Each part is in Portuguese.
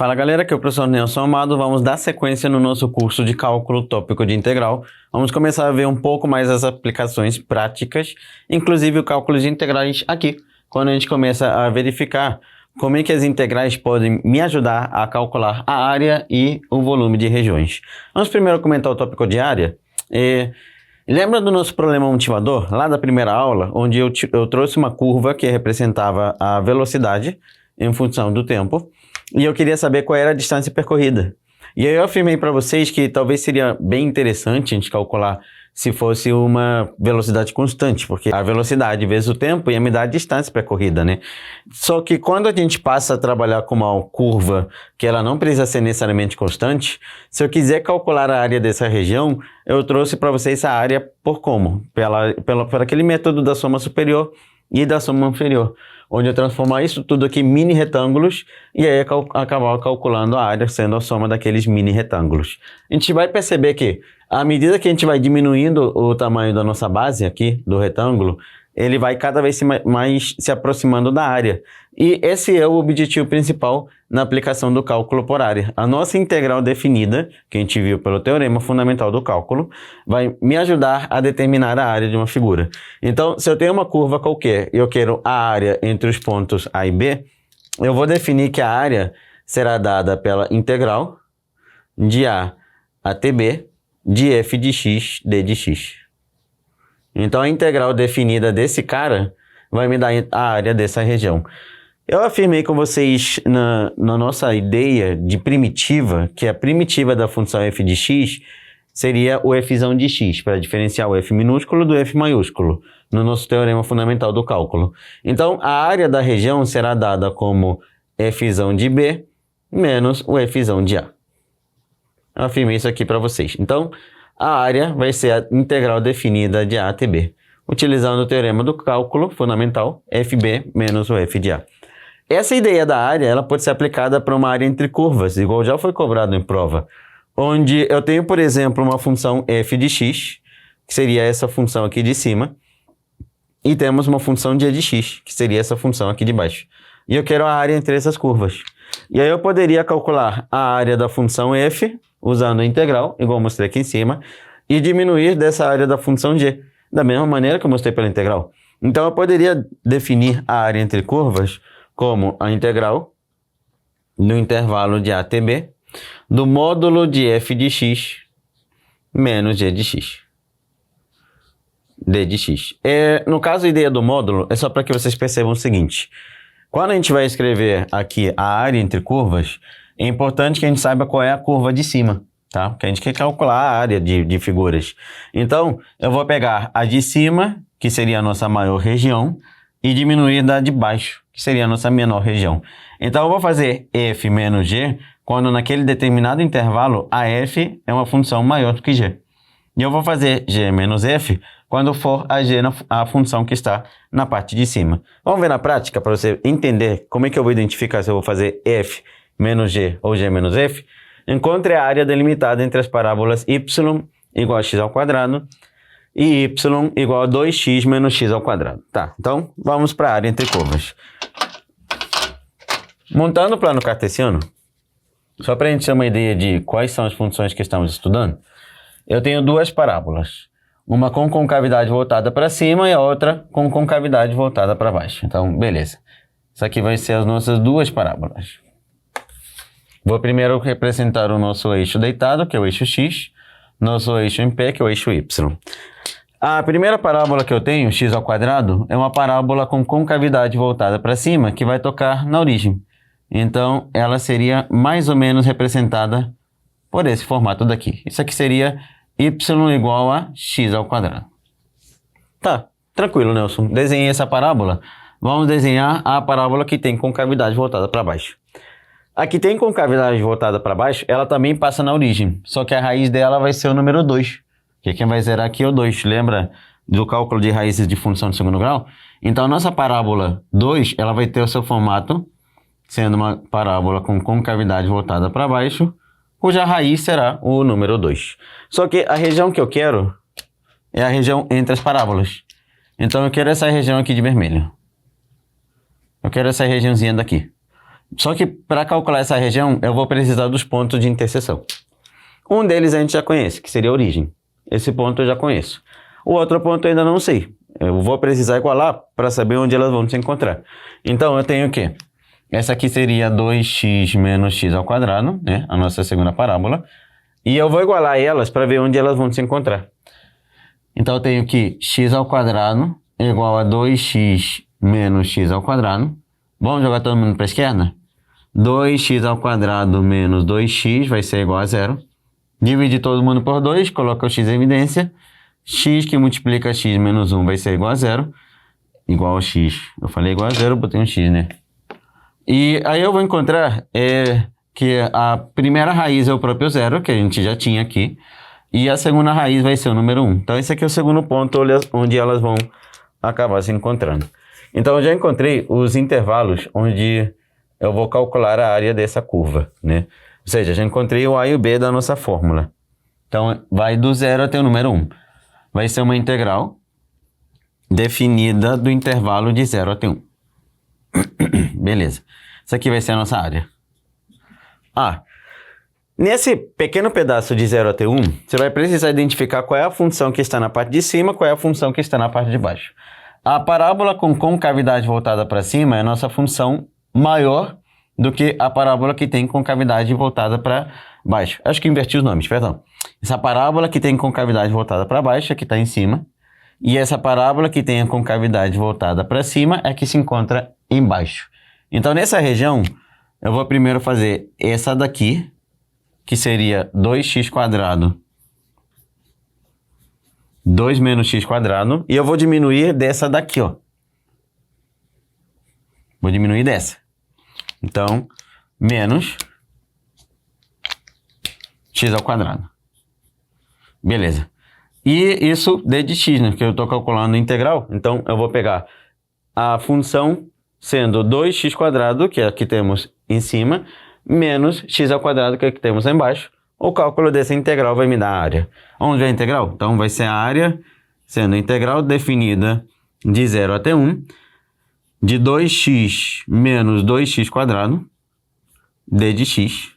Fala galera, aqui é o professor Nelson Amado. Vamos dar sequência no nosso curso de cálculo tópico de integral. Vamos começar a ver um pouco mais as aplicações práticas, inclusive o cálculo de integrais aqui, quando a gente começa a verificar como é que as integrais podem me ajudar a calcular a área e o volume de regiões. Vamos primeiro comentar o tópico de área. Lembra do nosso problema motivador, lá da primeira aula, onde eu trouxe uma curva que representava a velocidade em função do tempo, e eu queria saber qual era a distância percorrida. E aí eu afirmei para vocês que talvez seria bem interessante a gente calcular se fosse uma velocidade constante, porque a velocidade vezes o tempo ia me dar a distância percorrida, né? Só que quando a gente passa a trabalhar com uma curva que ela não precisa ser necessariamente constante, se eu quiser calcular a área dessa região, eu trouxe para vocês a área por como? Por aquele método da soma superior e da soma inferior, onde eu transformar isso tudo aqui em mini retângulos e aí acabar calculando a área sendo a soma daqueles mini retângulos. A gente vai perceber que à medida que a gente vai diminuindo o tamanho da nossa base aqui do retângulo, ele vai cada vez mais se aproximando da área. E esse é o objetivo principal na aplicação do cálculo por área. A nossa integral definida, que a gente viu pelo teorema fundamental do cálculo, vai me ajudar a determinar a área de uma figura. Então, se eu tenho uma curva qualquer e eu quero a área entre os pontos A e B, eu vou definir que a área será dada pela integral de A até B de f de x, d de x. Então, a integral definida desse cara vai me dar a área dessa região. Eu afirmei com vocês na nossa ideia de primitiva, que a primitiva da função f de x seria o fzão de x, para diferenciar o f minúsculo do f maiúsculo, no nosso teorema fundamental do cálculo. Então, a área da região será dada como fzão de b menos o fzão de a. Eu afirmei isso aqui para vocês. Então, a área vai ser a integral definida de a até b, utilizando o teorema do cálculo fundamental, fb menos o f de a. Essa ideia da área ela pode ser aplicada para uma área entre curvas, igual já foi cobrado em prova, onde eu tenho, por exemplo, uma função f de x, que seria essa função aqui de cima, e temos uma função de e de x, que seria essa função aqui de baixo. E eu quero a área entre essas curvas. E aí eu poderia calcular a área da função f, usando a integral, igual eu mostrei aqui em cima, e diminuir dessa área da função g, da mesma maneira que eu mostrei pela integral. Então eu poderia definir a área entre curvas como a integral no intervalo de a até b do módulo de f de x menos g de x, d de x. No caso, a ideia do módulo é só para que vocês percebam o seguinte. Quando a gente vai escrever aqui a área entre curvas, é importante que a gente saiba qual é a curva de cima, tá? Porque a gente quer calcular a área de figuras. Então, eu vou pegar a de cima, que seria a nossa maior região, e diminuir da de baixo, que seria a nossa menor região. Então, eu vou fazer f menos g, quando naquele determinado intervalo, a f é uma função maior do que g. E eu vou fazer g menos f, quando for a g a função que está na parte de cima. Vamos ver na prática, para você entender como é que eu vou identificar se eu vou fazer f menos g ou g menos f. Encontre a área delimitada entre as parábolas y igual a x ao quadrado e y igual a 2x menos x ao quadrado. Tá, então vamos para a área entre curvas. Montando o plano cartesiano, só para a gente ter uma ideia de quais são as funções que estamos estudando, eu tenho duas parábolas. Uma com concavidade voltada para cima e a outra com concavidade voltada para baixo. Então, beleza. Isso aqui vai ser as nossas duas parábolas. Vou primeiro representar o nosso eixo deitado, que é o eixo x, nosso eixo em pé, que é o eixo y. A primeira parábola que eu tenho, x ao quadrado, é uma parábola com concavidade voltada para cima, que vai tocar na origem. Então, ela seria mais ou menos representada por esse formato daqui. Isso aqui seria y igual a x ao quadrado. Tá, tranquilo, Nelson. Desenhei essa parábola. Vamos desenhar a parábola que tem concavidade voltada para baixo. A que tem concavidade voltada para baixo, ela também passa na origem, só que a raiz dela vai ser o número 2, que quem vai zerar aqui é o 2, lembra do cálculo de raízes de função de segundo grau? Então, a nossa parábola 2, ela vai ter o seu formato, sendo uma parábola com concavidade voltada para baixo, cuja raiz será o número 2. Só que a região que eu quero é a região entre as parábolas. Então, eu quero essa região aqui de vermelho. Eu quero essa regiãozinha daqui. Só que para calcular essa região, eu vou precisar dos pontos de interseção. Um deles a gente já conhece, que seria a origem. Esse ponto eu já conheço. O outro ponto eu ainda não sei. Eu vou precisar igualar para saber onde elas vão se encontrar. Então eu tenho o quê? Essa aqui seria 2x menos x ao quadrado, né? A nossa segunda parábola. E eu vou igualar elas para ver onde elas vão se encontrar. Então eu tenho que x ao quadrado é igual a 2x menos x ao quadrado. Vamos jogar todo mundo para a esquerda? 2x ao quadrado menos 2x vai ser igual a zero. Divide todo mundo por 2, coloca o x em evidência. X que multiplica x menos 1 vai ser igual a zero. Igual a x. Eu falei igual a zero, botei um x, né? E aí eu vou encontrar que a primeira raiz é o próprio zero, que a gente já tinha aqui. E a segunda raiz vai ser o número 1. Então esse aqui é o segundo ponto onde elas vão acabar se encontrando. Então eu já encontrei os intervalos onde eu vou calcular a área dessa curva, né? Ou seja, já encontrei o A e o B da nossa fórmula. Então vai do zero até o número 1. Vai ser uma integral definida do intervalo de 0 até 1. Beleza. Isso aqui vai ser a nossa área. Nesse pequeno pedaço de 0 até 1, você vai precisar identificar qual é a função que está na parte de cima, qual é a função que está na parte de baixo. A parábola com concavidade voltada para cima é a nossa função maior do que a parábola que tem concavidade voltada para baixo. Acho que inverti os nomes, perdão. Essa parábola que tem concavidade voltada para baixo é que está em cima. E essa parábola que tem a concavidade voltada para cima é que se encontra embaixo. Então, nessa região, eu vou primeiro fazer essa daqui, que seria 2x², 2 menos x², e eu vou diminuir dessa daqui, ó. Vou diminuir dessa. Então, menos x². Beleza. E isso d de x, né? Que eu estou calculando a integral. Então, eu vou pegar a função sendo 2x², que é a que temos em cima, menos x², que é a que temos lá embaixo. O cálculo dessa integral vai me dar a área. Onde é a integral? Então, vai ser a área sendo a integral definida de 0 até 1, de 2x menos 2x², d de x.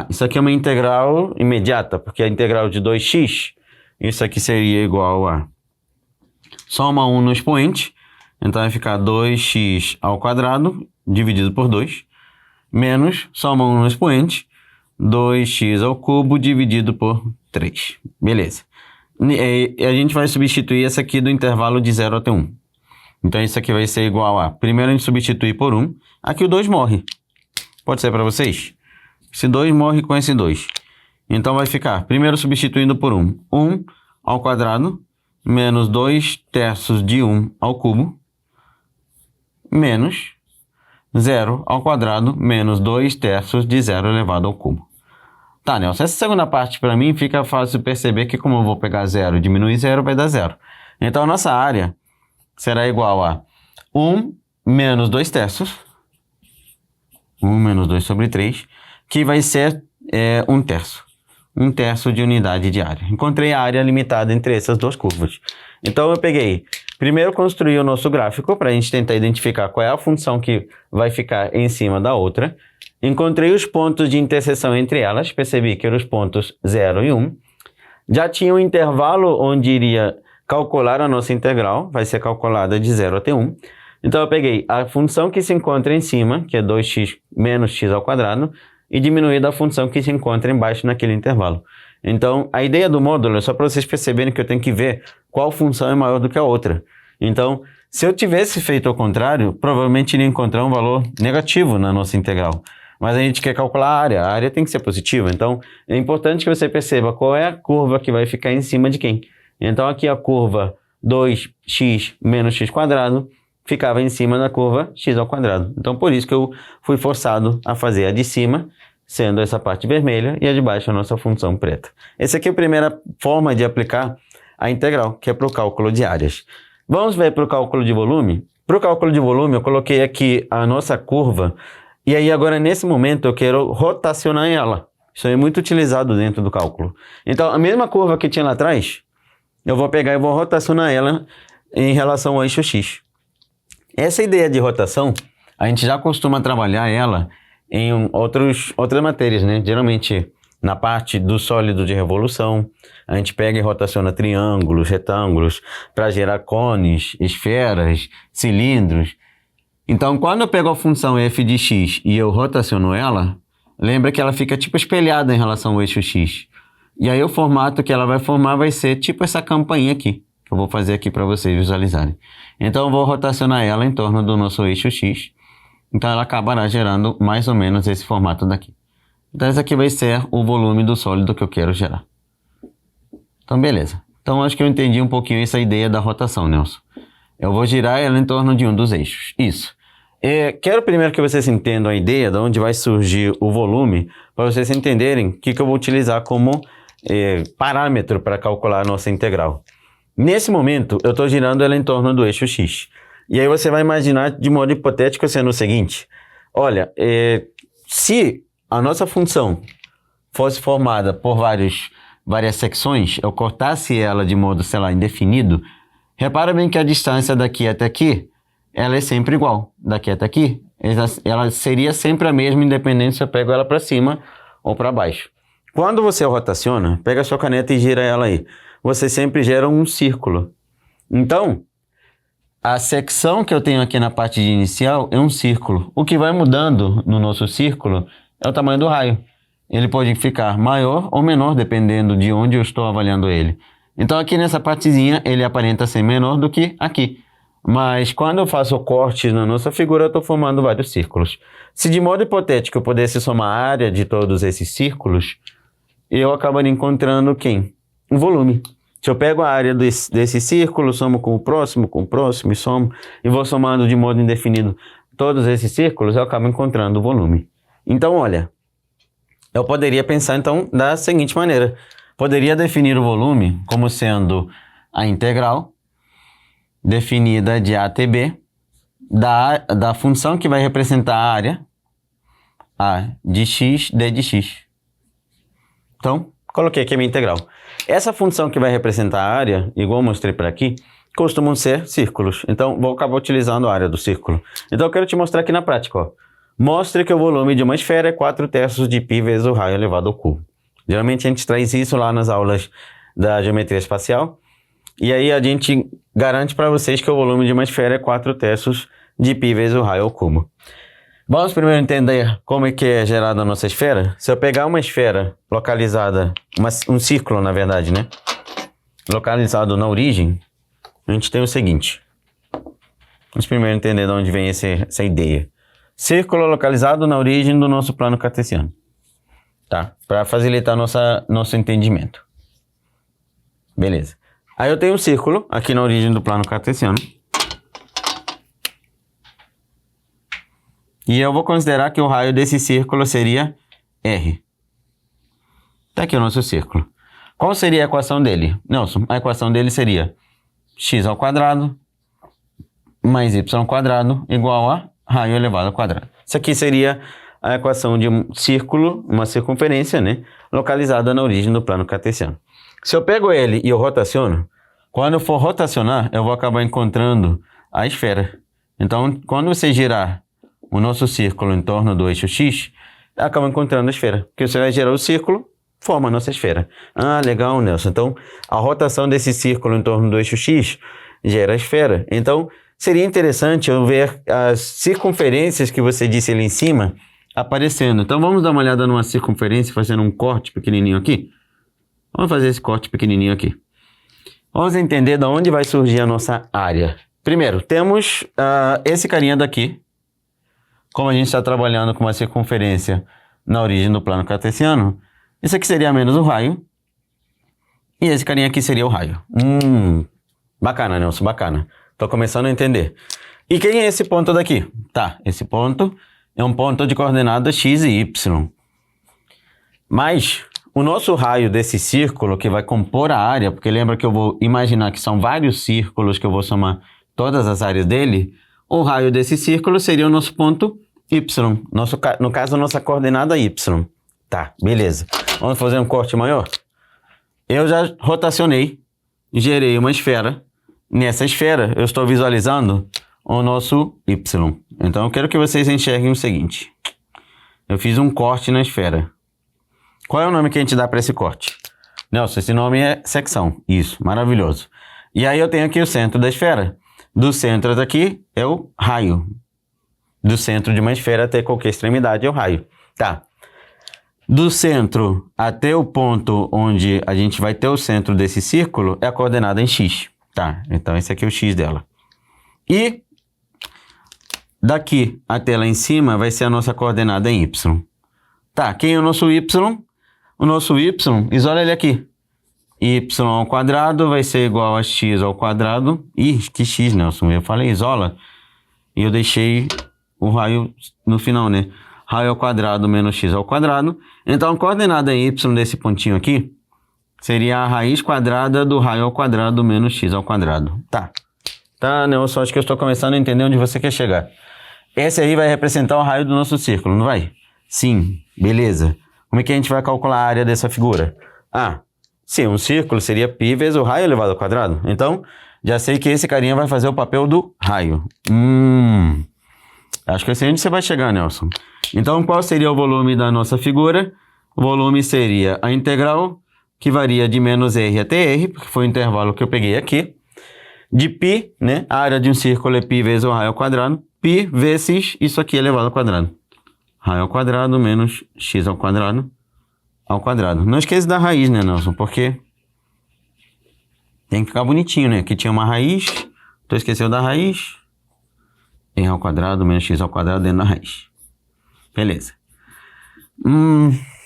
Isso aqui é uma integral imediata, porque a integral de 2x, isso aqui seria igual a soma 1 no expoente, então vai ficar 2x² dividido por 2, menos soma 1 no expoente, 2x³ dividido por 3. Beleza. E a gente vai substituir essa aqui do intervalo de 0 até 1. Então isso aqui vai ser igual a, primeiro a gente substitui por 1, aqui o 2 morre. Pode ser para vocês? Esse 2 morre com esse 2. Então vai ficar, primeiro substituindo por 1, 1 ao quadrado, menos 2/3 de 1 ao cubo, menos 0 ao quadrado, menos 2/3 de 0 elevado ao cubo. Tá, Nelson, essa segunda parte para mim fica fácil perceber que como eu vou pegar 0 e diminuir 0, vai dar 0. Então a nossa área será igual a 1 menos 2/3, 1 menos 2 sobre 3, que vai ser 1/3. 1/3 de unidade de área. Encontrei a área limitada entre essas duas curvas. Então eu peguei, primeiro construí o nosso gráfico para a gente tentar identificar qual é a função que vai ficar em cima da outra. Encontrei os pontos de interseção entre elas, percebi que eram os pontos 0 e 1. Já tinha um intervalo onde iria calcular a nossa integral, vai ser calculada de 0 até 1. Então eu peguei a função que se encontra em cima, que é 2x menos x², e diminuir da função que se encontra embaixo naquele intervalo. Então, a ideia do módulo é só para vocês perceberem que eu tenho que ver qual função é maior do que a outra. Então, se eu tivesse feito ao contrário, provavelmente iria encontrar um valor negativo na nossa integral. Mas a gente quer calcular a área tem que ser positiva. Então, é importante que você perceba qual é a curva que vai ficar em cima de quem. Então, aqui a curva 2x menos x² ficava em cima da curva x². Então, por isso que eu fui forçado a fazer a de cima, sendo essa parte vermelha, e a de baixo a nossa função preta. Essa aqui é a primeira forma de aplicar a integral, que é para o cálculo de áreas. Vamos ver para o cálculo de volume? Para o cálculo de volume, eu coloquei aqui a nossa curva, e aí agora nesse momento eu quero rotacionar ela. Isso é muito utilizado dentro do cálculo. Então, a mesma curva que tinha lá atrás, eu vou pegar e vou rotacionar ela em relação ao eixo x. Essa ideia de rotação, a gente já costuma trabalhar ela em outras matérias, né? Geralmente na parte do sólido de revolução, a gente pega e rotaciona triângulos, retângulos, para gerar cones, esferas, cilindros. Então, quando eu pego a função f de x e eu rotaciono ela, lembra que ela fica tipo espelhada em relação ao eixo x. E aí o formato que ela vai formar vai ser tipo essa campainha aqui, que eu vou fazer aqui para vocês visualizarem. Então eu vou rotacionar ela em torno do nosso eixo x. Então ela acabará gerando mais ou menos esse formato daqui. Então esse aqui vai ser o volume do sólido que eu quero gerar. Então beleza. Então acho que eu entendi um pouquinho essa ideia da rotação, Nelson. Eu vou girar ela em torno de um dos eixos. Isso. Quero primeiro que vocês entendam a ideia de onde vai surgir o volume, para vocês entenderem o que eu vou utilizar como parâmetro para calcular a nossa integral. Nesse momento, eu estou girando ela em torno do eixo x. E aí você vai imaginar de modo hipotético sendo o seguinte. Olha, se a nossa função fosse formada por várias secções, eu cortasse ela de modo, sei lá, indefinido, repara bem que a distância daqui até aqui, ela é sempre igual. Daqui até aqui, ela seria sempre a mesma, independente se eu pego ela para cima ou para baixo. Quando você rotaciona, pega a sua caneta e gira ela aí. Você sempre gera um círculo. Então, a secção que eu tenho aqui na parte de inicial é um círculo. O que vai mudando no nosso círculo é o tamanho do raio. Ele pode ficar maior ou menor, dependendo de onde eu estou avaliando ele. Então, aqui nessa partezinha, ele aparenta ser menor do que aqui. Mas quando eu faço o corte na nossa figura, eu estou formando vários círculos. Se de modo hipotético eu pudesse somar a área de todos esses círculos, eu acabaria encontrando quem? O volume. Se eu pego a área desse círculo, somo com o próximo e somo, e vou somando de modo indefinido todos esses círculos, eu acabo encontrando o volume. Então, olha, eu poderia pensar então da seguinte maneira. Poderia definir o volume como sendo a integral definida de A até B da função que vai representar a área A de x, D de x. Então, coloquei aqui a minha integral. Essa função que vai representar a área, igual eu mostrei por aqui, costumam ser círculos. Então, vou acabar utilizando a área do círculo. Então, eu quero te mostrar aqui na prática. Ó. Mostre que o volume de uma esfera é 4/3 de π vezes o raio elevado ao cubo. Geralmente, a gente traz isso lá nas aulas da geometria espacial. E aí, a gente garante para vocês que o volume de uma esfera é 4/3 de π vezes o raio ao cubo. Vamos primeiro entender como é que é gerada a nossa esfera. Se eu pegar uma esfera localizada, um círculo na verdade, né? Localizado na origem, a gente tem o seguinte. Vamos primeiro entender de onde vem essa ideia. Círculo localizado na origem do nosso plano cartesiano. Tá? Para facilitar nosso entendimento. Beleza. Aí eu tenho um círculo aqui na origem do plano cartesiano. E eu vou considerar que o raio desse círculo seria R. Tá aqui o nosso círculo. Qual seria a equação dele? Nelson, a equação dele seria x² mais y² igual a raio elevado ao quadrado. Isso aqui seria a equação de um círculo, uma circunferência, né? Localizada na origem do plano cartesiano. Se eu pego ele e eu rotaciono, quando eu for rotacionar, eu vou acabar encontrando a esfera. Então, quando você girar o nosso círculo em torno do eixo x, acaba encontrando a esfera. Porque você vai girar o círculo, forma a nossa esfera. Ah, legal, Nelson. Então, a rotação desse círculo em torno do eixo x gera a esfera. Então, seria interessante eu ver as circunferências que você disse ali em cima aparecendo. Então, vamos dar uma olhada numa circunferência, fazendo um corte pequenininho aqui. Vamos fazer esse corte pequenininho aqui. Vamos entender de onde vai surgir a nossa área. Primeiro, temos esse carinha daqui. Como a gente está trabalhando com uma circunferência na origem do plano cartesiano, isso aqui seria menos o raio. E esse carinha aqui seria o raio. Bacana, Nelson, bacana. Estou começando a entender. E quem é esse ponto daqui? Tá, esse ponto é um ponto de coordenadas x e y. Mas o nosso raio desse círculo que vai compor a área, porque lembra que eu vou imaginar que são vários círculos que eu vou somar todas as áreas dele, o raio desse círculo seria o nosso ponto y, no caso, a nossa coordenada y. Tá, beleza. Vamos fazer um corte maior? Eu já rotacionei, gerei uma esfera. Nessa esfera, eu estou visualizando o nosso y. Então, eu quero que vocês enxerguem o seguinte. Eu fiz um corte na esfera. Qual é o nome que a gente dá para esse corte? Nelson, esse nome é secção. Isso, maravilhoso. E aí eu tenho aqui o centro da esfera. Do centro até aqui é o raio. Do centro de uma esfera até qualquer extremidade é o raio. Tá. Do centro até o ponto onde a gente vai ter o centro desse círculo é a coordenada em x. Tá, então esse aqui é o x dela. E daqui até lá em cima vai ser a nossa coordenada em y. Tá, quem é o nosso y? O nosso y, isola ele aqui. Y ao quadrado vai ser igual a x ao quadrado. Ih, que x, Nelson? Eu falei isola e eu deixei o raio no final, né? Raio ao quadrado menos x ao quadrado. Então, a coordenada em y desse pontinho aqui seria a raiz quadrada do raio ao quadrado menos x ao quadrado. Tá. Tá, Nelson? Acho que eu estou começando a entender onde você quer chegar. Esse aí vai representar o raio do nosso círculo, não vai? Sim. Beleza. Como é que a gente vai calcular a área dessa figura? Ah, sim, um círculo seria π vezes o raio elevado ao quadrado. Então, já sei que esse carinha vai fazer o papel do raio. Acho que é assim onde você vai chegar, Nelson. Então, qual seria o volume da nossa figura? O volume seria a integral, que varia de menos r até r, porque foi o intervalo que eu peguei aqui, de π, né? A área de um círculo é π vezes o raio ao quadrado. π vezes isso aqui elevado ao quadrado. Raio ao quadrado menos x ao quadrado. Não esqueça da raiz, né, Nelson? Porque tem que ficar bonitinho, né? Aqui tinha uma raiz, tu esqueceu da raiz. R ao quadrado menos x ao quadrado dentro da raiz. Beleza.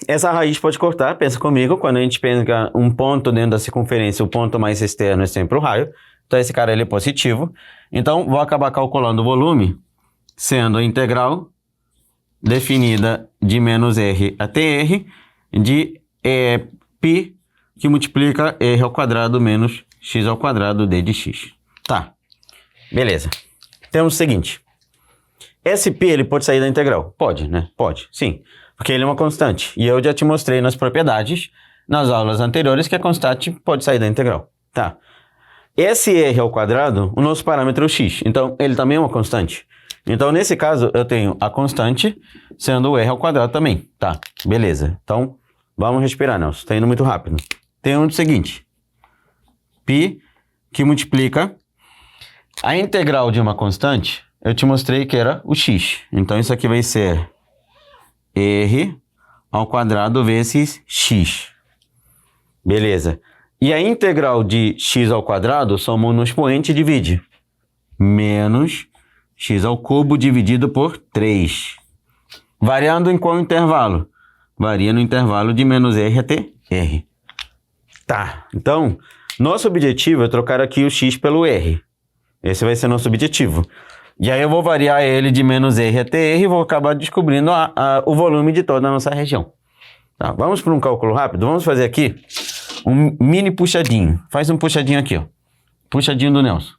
Essa raiz pode cortar, pensa comigo. Quando a gente pega um ponto dentro da circunferência, o ponto mais externo é sempre o raio. Então, esse cara ele é positivo. Então, vou acabar calculando o volume, sendo a integral definida de menos r até r, de π, que multiplica r ao quadrado menos x ao quadrado d de x. Tá, beleza. Temos o seguinte. Esse π, ele pode sair da integral? Pode, né? Pode, sim. Porque ele é uma constante. E eu já te mostrei nas propriedades, nas aulas anteriores, que a constante pode sair da integral. Tá. Esse r ao quadrado, o nosso parâmetro é o x. Então, ele também é uma constante. Então, nesse caso, eu tenho a constante sendo o r ao quadrado também. Tá, beleza. Então, vamos respirar, Nelson. Está indo muito rápido. Tem o seguinte. π, que multiplica a integral de uma constante, eu te mostrei que era o x. Então, isso aqui vai ser r ao quadrado vezes x. Beleza. E a integral de x ao quadrado, soma no expoente e divide. Menos x ao cubo dividido por 3. Variando em qual intervalo? Varia no intervalo de menos r até r. Tá, então, nosso objetivo é trocar aqui o x pelo r. Esse vai ser nosso objetivo. E aí eu vou variar ele de menos r até r e vou acabar descobrindo o volume de toda a nossa região. Tá, vamos para um cálculo rápido? Vamos fazer aqui um mini puxadinho. Faz um puxadinho aqui, ó. Puxadinho do Nelson.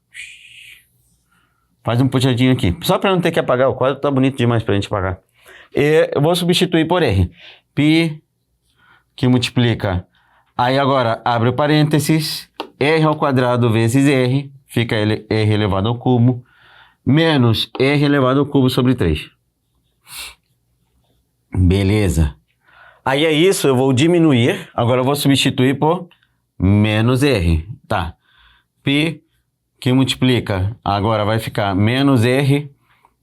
Faz um puxadinho aqui. Só para não ter que apagar, o quadro tá bonito demais para a gente apagar. E eu vou substituir por r. π, que multiplica. Aí agora, abre o parênteses. R ao quadrado vezes r. Fica r elevado ao cubo. Menos r elevado ao cubo sobre 3. Beleza. Aí é isso, eu vou diminuir. Agora eu vou substituir por menos r. Tá. π, que multiplica, agora vai ficar menos r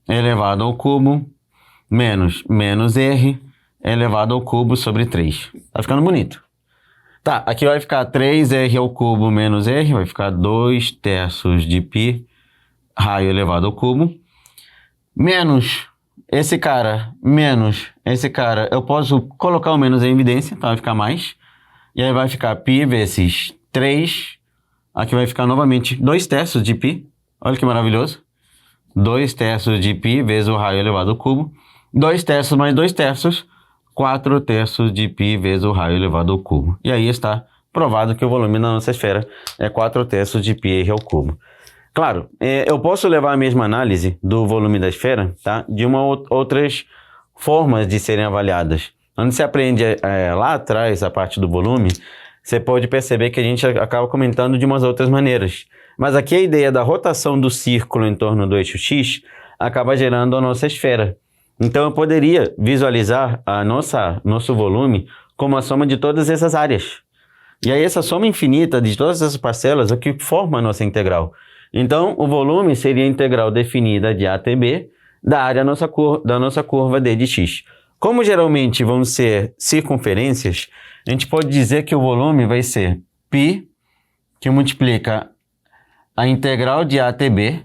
elevado ao cubo, menos r elevado ao cubo sobre 3. Tá ficando bonito. Tá, aqui vai ficar 3r ao cubo menos r, vai ficar 2/3 de π, raio elevado ao cubo, menos esse cara, eu posso colocar o menos em evidência, então vai ficar mais, e aí vai ficar π vezes 3, aqui vai ficar novamente 2/3 de π, olha que maravilhoso, 2/3 de π vezes o raio elevado ao cubo, 2/3 mais 2/3, 4/3 de π vezes o raio elevado ao cubo. E aí está provado que o volume da nossa esfera é 4/3 de πr ao cubo. Claro, eu posso levar a mesma análise do volume da esfera, tá? De outras formas de serem avaliadas. Quando você aprende lá atrás a parte do volume, você pode perceber que a gente acaba comentando de umas outras maneiras. Mas aqui a ideia da rotação do círculo em torno do eixo x acaba gerando a nossa esfera. Então eu poderia visualizar nosso volume como a soma de todas essas áreas. E aí essa soma infinita de todas essas parcelas é o que forma a nossa integral. Então o volume seria a integral definida de A até B da área da nossa curva d de x. Como geralmente vão ser circunferências, a gente pode dizer que o volume vai ser π, que multiplica a integral de A até B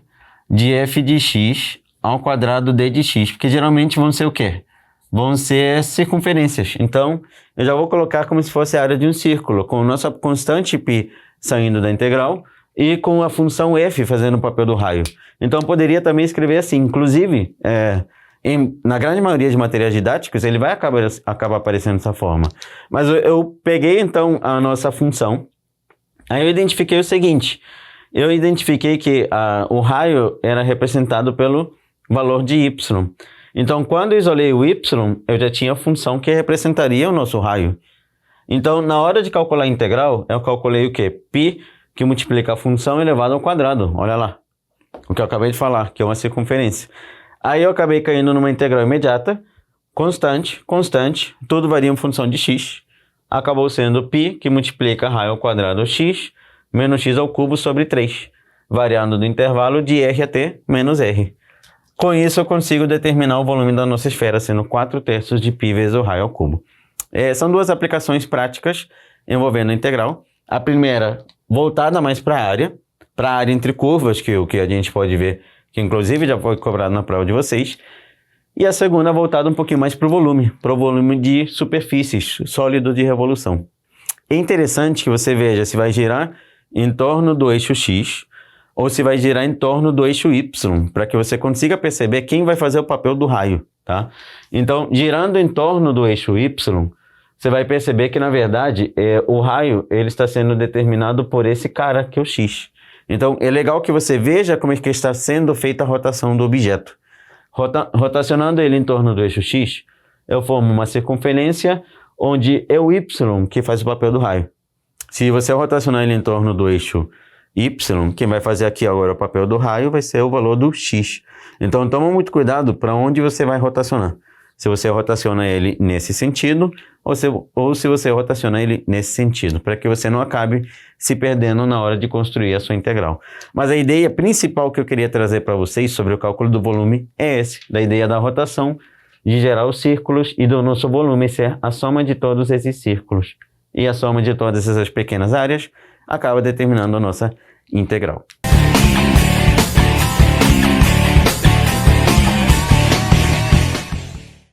de f de x ao quadrado d de x, porque geralmente vão ser o quê? Vão ser circunferências. Então, eu já vou colocar como se fosse a área de um círculo, com nossa constante π saindo da integral e com a função f fazendo o papel do raio. Então, eu poderia também escrever assim, inclusive, na grande maioria de materiais didáticos, ele vai acabar aparecendo dessa forma. Mas eu peguei, então, a nossa função, aí eu identifiquei o seguinte, eu identifiquei que o raio era representado pelo valor de y. Então, quando eu isolei o y, eu já tinha a função que representaria o nosso raio. Então, na hora de calcular a integral, eu calculei o quê? Π, que multiplica a função elevado ao quadrado. Olha lá, o que eu acabei de falar, que é uma circunferência. Aí eu acabei caindo numa integral imediata, constante, tudo varia em função de x. Acabou sendo π, que multiplica raio ao quadrado x, menos x ao cubo sobre 3, variando do intervalo de r até menos r. Com isso, eu consigo determinar o volume da nossa esfera, sendo 4/3 de π vezes o raio ao cubo. São duas aplicações práticas envolvendo a integral. A primeira, voltada mais para a área entre curvas, que o que a gente pode ver, que inclusive já foi cobrado na prova de vocês. E a segunda, voltada um pouquinho mais para o volume de superfícies, sólido de revolução. É interessante que você veja se vai girar em torno do eixo x ou se vai girar em torno do eixo y, para que você consiga perceber quem vai fazer o papel do raio, tá? Então, girando em torno do eixo y, você vai perceber que, na verdade, o raio ele está sendo determinado por esse cara, que é o x. Então, é legal que você veja como é que está sendo feita a rotação do objeto. Rotacionando ele em torno do eixo x, eu formo uma circunferência onde é o y que faz o papel do raio. Se você rotacionar ele em torno do eixo y, quem vai fazer aqui agora o papel do raio vai ser o valor do x. Então, toma muito cuidado para onde você vai rotacionar. Se você rotaciona ele nesse sentido ou se você rotaciona ele nesse sentido, para que você não acabe se perdendo na hora de construir a sua integral. Mas a ideia principal que eu queria trazer para vocês sobre o cálculo do volume é da ideia da rotação, de gerar os círculos e do nosso volume ser a soma de todos esses círculos. E a soma de todas essas pequenas áreas acaba determinando a nossa integral.